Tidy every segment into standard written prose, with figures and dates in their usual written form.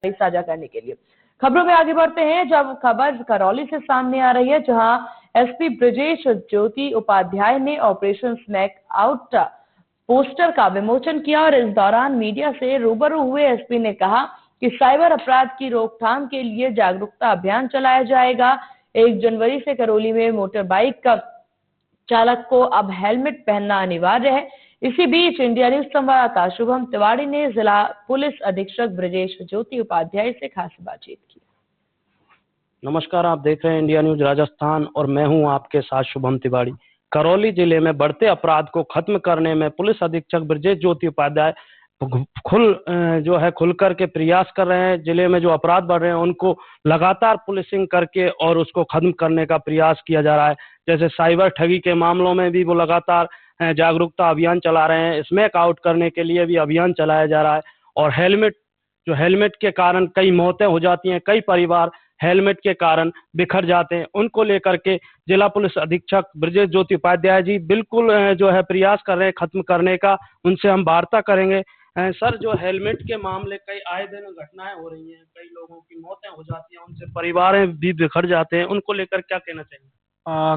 साझा करने के लिए। खबरों में आगे बढ़ते हैं, जब खबर करौली से सामने आ रही है, जहां एसपी ब्रजेश ज्योति उपाध्याय ने ऑपरेशन स्नैक आउट पोस्टर का विमोचन किया और इस दौरान मीडिया से रूबरू हुए एसपी ने कहा कि साइबर अपराध की रोकथाम के लिए जागरूकता अभियान चलाया जाएगा। 1 जनवरी से करौली में मोटर बाइक का चालक को अब हेलमेट पहनना अनिवार्य है। इसी बीच इंडिया न्यूज संवाददाता शुभम तिवारी ने जिला पुलिस अधीक्षक ब्रजेश ज्योति उपाध्याय से खास बातचीत की। नमस्कार, आप देख रहे हैं इंडिया न्यूज राजस्थान और मैं हूं आपके साथ शुभम तिवारी। करौली जिले में बढ़ते अपराध को खत्म करने में पुलिस अधीक्षक ब्रजेश ज्योति उपाध्याय खुलकर के प्रयास कर रहे हैं। जिले में जो अपराध बढ़ रहे हैं उनको लगातार पुलिसिंग करके और उसको खत्म करने का प्रयास किया जा रहा है। जैसे साइबर ठगी के मामलों में भी वो लगातार जागरूकता अभियान चला रहे हैं। स्मैक आउट करने के लिए भी अभियान चलाया जा रहा है और हेलमेट के कारण कई मौतें हो जाती हैं, कई परिवार हेलमेट के कारण बिखर जाते हैं, उनको लेकर के जिला पुलिस अधीक्षक ब्रजेश ज्योति उपाध्याय जी बिल्कुल प्रयास कर रहे हैं खत्म करने का। उनसे हम वार्ता करेंगे। सर, जो हेलमेट के मामले कई आए दिन घटनाएं हो रही हैं, कई लोगों की मौतें हो जाती हैं, उनसे परिवार भी बिखर जाते हैं, उनको लेकर क्या कहना चाहिए?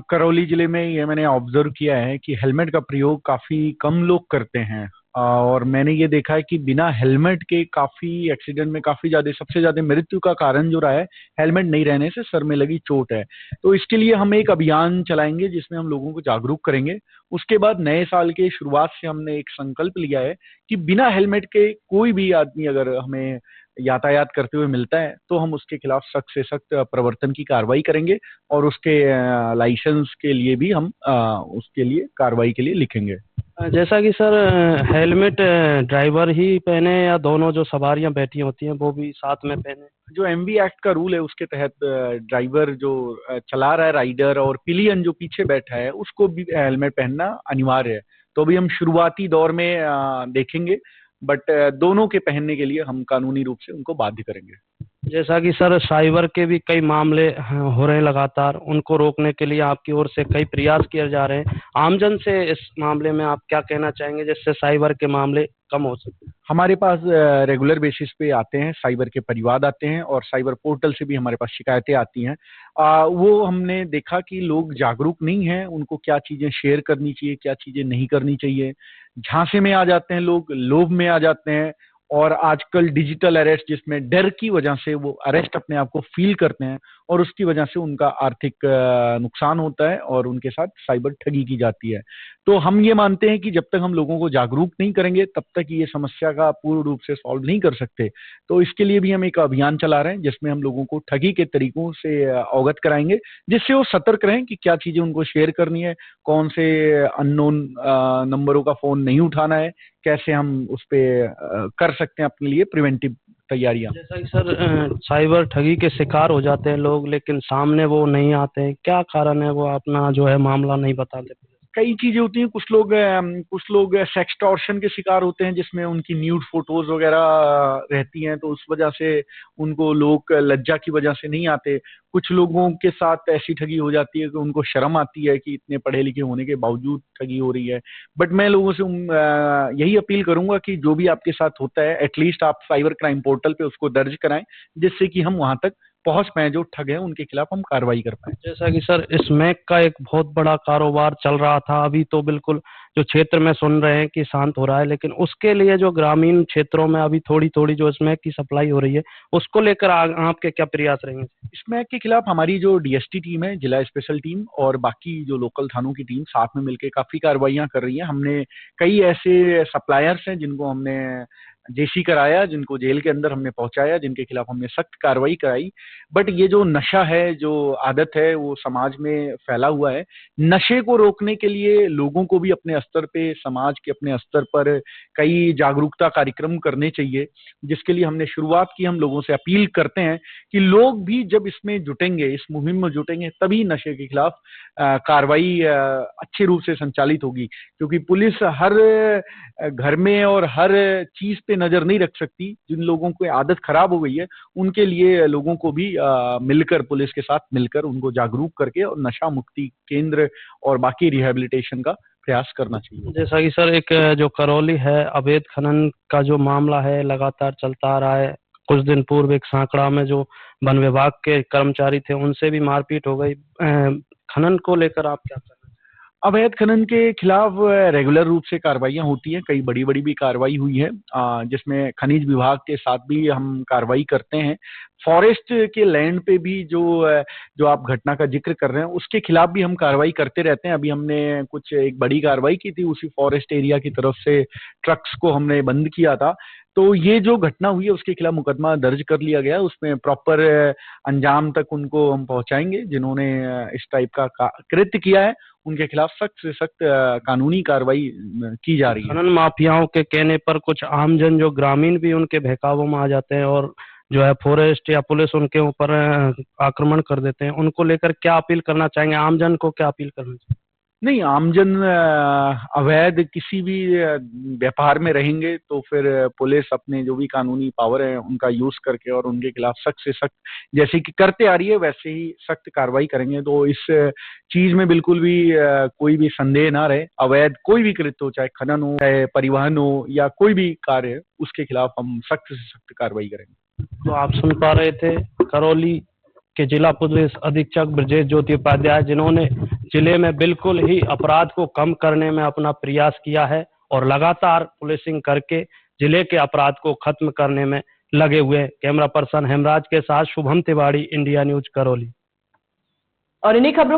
करौली जिले में ये मैंने ऑब्जर्व किया है कि हेलमेट का प्रयोग काफी कम लोग करते हैं और मैंने ये देखा है कि बिना हेलमेट के काफी एक्सीडेंट में सबसे ज्यादा मृत्यु का कारण जो रहा है हेलमेट नहीं रहने से सर में लगी चोट है। तो इसके लिए हम एक अभियान चलाएंगे जिसमें हम लोगों को जागरूक करेंगे। उसके बाद नए साल के शुरुआत से हमने एक संकल्प लिया है कि बिना हेलमेट के कोई भी आदमी अगर हमें यातायात करते हुए मिलता है तो हम उसके खिलाफ सख्त से सख्त प्रवर्तन की कार्रवाई करेंगे और उसके लाइसेंस के लिए भी हम उसके लिए कार्रवाई के लिए लिखेंगे। जैसा कि सर हेलमेट ड्राइवर ही पहने या दोनों जो सवारियां बैठी होती हैं वो भी साथ में पहने? जो एमवी एक्ट का रूल है उसके तहत ड्राइवर जो चला रहा है राइडर और पिलियन जो पीछे बैठा है उसको भी हेलमेट पहनना अनिवार्य है। तो अभी हम शुरुआती दौर में देखेंगे बट दोनों के पहनने के लिए हम कानूनी रूप से उनको बाध्य करेंगे। जैसा कि सर साइबर के भी कई मामले हो रहे हैं लगातार, उनको रोकने के लिए आपकी ओर से कई प्रयास किए जा रहे हैं। आमजन से इस मामले में आप क्या कहना चाहेंगे जिससे साइबर के मामले कम हो सके? हमारे पास रेगुलर बेसिस पे आते हैं, साइबर के परिवाद आते हैं और साइबर पोर्टल से भी हमारे पास शिकायतें आती हैं। वो हमने देखा कि लोग जागरूक नहीं हैं, उनको क्या चीज़ें शेयर करनी चाहिए, क्या चीज़ें नहीं करनी चाहिए। झांसे में आ जाते हैं लोग, लोभ में आ जाते हैं और आजकल डिजिटल अरेस्ट जिसमें डर की वजह से वो अरेस्ट अपने आप को फील करते हैं और उसकी वजह से उनका आर्थिक नुकसान होता है और उनके साथ साइबर ठगी की जाती है। तो हम ये मानते हैं कि जब तक हम लोगों को जागरूक नहीं करेंगे तब तक ये समस्या का पूर्ण रूप से सॉल्व नहीं कर सकते। तो इसके लिए भी हम एक अभियान चला रहे हैं जिसमें हम लोगों को ठगी के तरीकों से अवगत कराएंगे जिससे वो सतर्क रहें कि क्या चीज़ें उनको शेयर करनी है, कौन से अननोन नंबरों का फ़ोन नहीं उठाना है, कैसे हम उस पर कर सकते हैं अपने लिए प्रिवेंटिव तैयारियां। जैसा कि सर साइबर ठगी के शिकार हो जाते हैं लोग लेकिन सामने वो नहीं आते हैं, क्या कारण है वो अपना मामला नहीं बताते? कई चीजें होती हैं। कुछ लोग सेक्सटॉर्शन के शिकार होते हैं जिसमें उनकी न्यूड फोटोज वगैरह रहती हैं तो उस वजह से उनको लोग लज्जा की वजह से नहीं आते। कुछ लोगों के साथ ऐसी ठगी हो जाती है कि उनको शर्म आती है कि इतने पढ़े लिखे होने के बावजूद ठगी हो रही है। बट मैं लोगों से यही अपील करूंगा कि जो भी आपके साथ होता है एटलीस्ट आप साइबर क्राइम पोर्टल पे उसको दर्ज कराएं जिससे कि हम वहां तक पहुंच पाए, जो ठग हैं उनके खिलाफ हम कार्रवाई कर पाए। जैसा कि सर स्मैक का एक बहुत बड़ा कारोबार चल रहा था, अभी तो बिल्कुल जो क्षेत्र में सुन रहे हैं कि शांत हो रहा है, लेकिन उसके लिए जो ग्रामीण क्षेत्रों में अभी थोड़ी थोड़ी जो स्मैक की सप्लाई हो रही है उसको लेकर आपके क्या प्रयास रहेंगे? स्मैक के खिलाफ हमारी जो डीएसटी टीम है, जिला स्पेशल टीम और बाकी जो लोकल थानों की टीम साथ में मिलकर काफी कार्रवाइयां कर रही हैं। हमने कई ऐसे सप्लायर्स हैं जिनको हमने जेसी कराया, जिनको जेल के अंदर हमने पहुंचाया, जिनके खिलाफ हमने सख्त कार्रवाई कराई। बट ये जो नशा है, जो आदत है, वो समाज में फैला हुआ है। नशे को रोकने के लिए लोगों को भी अपने स्तर पे, समाज के अपने स्तर पर कई जागरूकता कार्यक्रम करने चाहिए, जिसके लिए हमने शुरुआत की। हम लोगों से अपील करते हैं कि लोग भी जब इसमें जुटेंगे, इस मुहिम में जुटेंगे, तभी नशे के खिलाफ कार्रवाई अच्छे रूप से संचालित होगी। क्योंकि पुलिस हर घर में और हर चीज पे नजर नहीं रख सकती। जिन लोगों की आदत खराब हो गई है उनके लिए लोगों को भी मिलकर, पुलिस के साथ मिलकर उनको जागरूक करके और नशा मुक्ति केंद्र और बाकी रिहेबिलिटेशन का प्रयास करना चाहिए। जैसा कि सर एक जो करौली है, अवैध खनन का जो मामला है लगातार चलता आ रहा है, कुछ दिन पूर्व एक सांकड़ा में जो वन विभाग के कर्मचारी थे उनसे भी मारपीट हो गई। खनन को लेकर आप क्या कर रहे हैं? अवैध खनन के खिलाफ रेगुलर रूप से कार्रवाइयां होती हैं, कई बड़ी बड़ी भी कार्रवाई हुई है, जिसमें खनिज विभाग के साथ भी हम कार्रवाई करते हैं। फॉरेस्ट के लैंड पे भी जो आप घटना का जिक्र कर रहे हैं उसके खिलाफ भी हम कार्रवाई करते रहते हैं। अभी हमने एक बड़ी कार्रवाई की थी, उसी फॉरेस्ट एरिया की तरफ से ट्रक्स को हमने बंद किया था। तो ये जो घटना हुई है उसके खिलाफ मुकदमा दर्ज कर लिया गया है, उसमें प्रॉपर अंजाम तक उनको हम पहुंचाएंगे। जिन्होंने इस टाइप का कृत्य किया है उनके खिलाफ सख्त से सख्त कानूनी कार्रवाई की जा रही है। खनन माफियाओं के कहने पर कुछ आमजन जो ग्रामीण भी उनके बहकावों में आ जाते हैं और जो है फॉरेस्ट या पुलिस उनके ऊपर आक्रमण कर देते हैं, उनको लेकर क्या अपील करना चाहेंगे? आमजन को क्या अपील करना चाहिए? नहीं, आमजन अवैध किसी भी व्यापार में रहेंगे तो फिर पुलिस अपने जो भी कानूनी पावर है उनका यूज करके और उनके खिलाफ सख्त से सख्त, जैसे कि करते आ रही है वैसे ही सख्त कार्रवाई करेंगे। तो इस चीज में बिल्कुल भी कोई भी संदेह ना रहे। अवैध कोई भी कृत्य हो, चाहे खनन हो, चाहे परिवहन हो या कोई भी कार्य, उसके खिलाफ हम सख्त से सख्त कार्रवाई करेंगे। तो आप सुन पा रहे थे करौली के जिला पुलिस अधीक्षक ब्रजेश ज्योति उपाध्याय, जिन्होंने जिले में बिल्कुल ही अपराध को कम करने में अपना प्रयास किया है और लगातार पुलिसिंग करके जिले के अपराध को खत्म करने में लगे हुए। कैमरा पर्सन हेमराज के साथ शुभम तिवारी, इंडिया न्यूज करौली। और इन्हीं खबरों